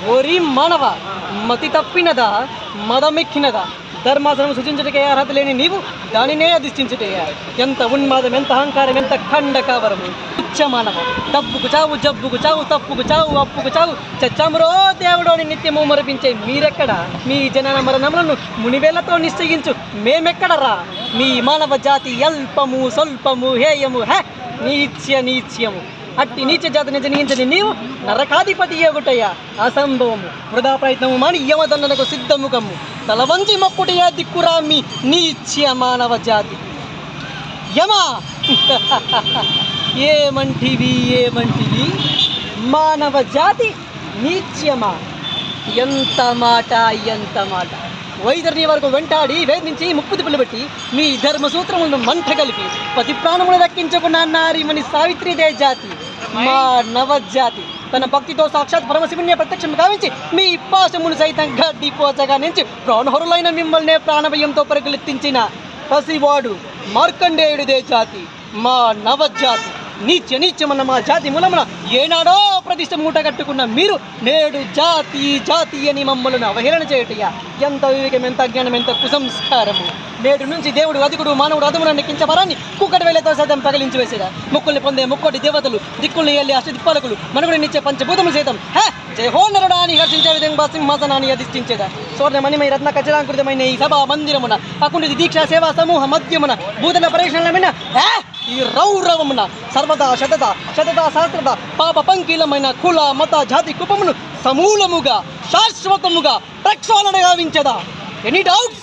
ఓరి మానవ, మతి తప్పినదా, మదమెక్కినదా? ధర్మాసనం సూచించుటకే అర్హత లేని నీవు దానినే అధిష్ఠించుటయ్యా. ఎంత ఉన్మాదం, ఎంత అహంకారం, ఎంత ఖండ కావరము! మానవ, డబ్బుకు చావు, జబ్బుకు చావు, తప్పుకు చావు, అప్పుకు చావు, చచ్చామురో దేవుడోని నిత్యము మరిపించే మీరెక్కడ? మీ జనన మరణములను మునివేళ్లతో నిశ్చయించు మేమెక్కడరా? మీ మానవ జాతి అల్పము, స్వల్పము, హేయము, నీత్యము. అట్టి నీచ జాతిని జనించని నీవు నరకాధిపతి ఏగుటయ్యా. అసంభవము, వృధా ప్రయత్నము మాని యమదండనకు సిద్ధముఖము. తలవంచి మొక్కుటయ్యా దిక్కురా మీ నీచ్య మానవ జాతి. యమా ఏమంటివి మానవ జాతి నీచ్యమా? ఎంత మాట, ఎంత మాట! వైదర్ని వరకు వెంటాడి వేధించి ముప్పుదిప్పులు పెట్టి మీ ధర్మసూత్రములను మంట కలిపి పతి ప్రాణములు దక్కించుకున్న నారీమణి సావిత్రిదే జాతి మా నవజాతి. తన భక్తితో సాక్షాత్ పరమశివుని ప్రత్యక్షం గావించి మీ పాశమును సైతం గడ్డిపోచగా నుంచి ప్రాణహరులైన మిమ్మల్నే ప్రాణభయంతో పరుగులెత్తించిన పసివాడు మార్కండేయుడిదే జాతి మా నవజాతి. నీచమన్న మా జాతి మూలమున ఏనాడో ప్రతిష్ట మూట కట్టుకున్న మీరు నేడు జాతి అని మమ్మల్ని అవహేళన చేయటయ్యా. ఎంత వివేకం, ఎంత అజ్ఞానం, ఎంత కుసంస్కారము! నేడు నుంచి దేవుడు అధికుడు, మానవుడు అదుమున నెక్కించవరాన్ని కుక్కటి వేలతో సైతం పగలించి వేసేదా. ముక్కుల్ని పొందే ముక్కోటి దేవతలు, దిక్కుల్ని వెళ్ళి అష్టదిక్పాలకులు, మనుగుడినిచ్చే పంచభూతములు సైతం జయహోన్నరుడా అని హర్షించే విధంగా సింహాసనాన్ని అధిష్ఠించేదా. స్వర్ణమణిమై రత్న ఖచ్చితాంకృతమైన ఈ సభా మందిరమున అకుండి దీక్షా సేవా సమూహ మధ్యమున భూతల పరీక్షణమైన ఈ రౌరవమున సర్వదా శతదా సహస్రద పాప పంకీలమైన కుల మత జాతి కుపమును సమూలముగా శాశ్వతముగా ప్రక్షాళన గావించదా. Any doubts?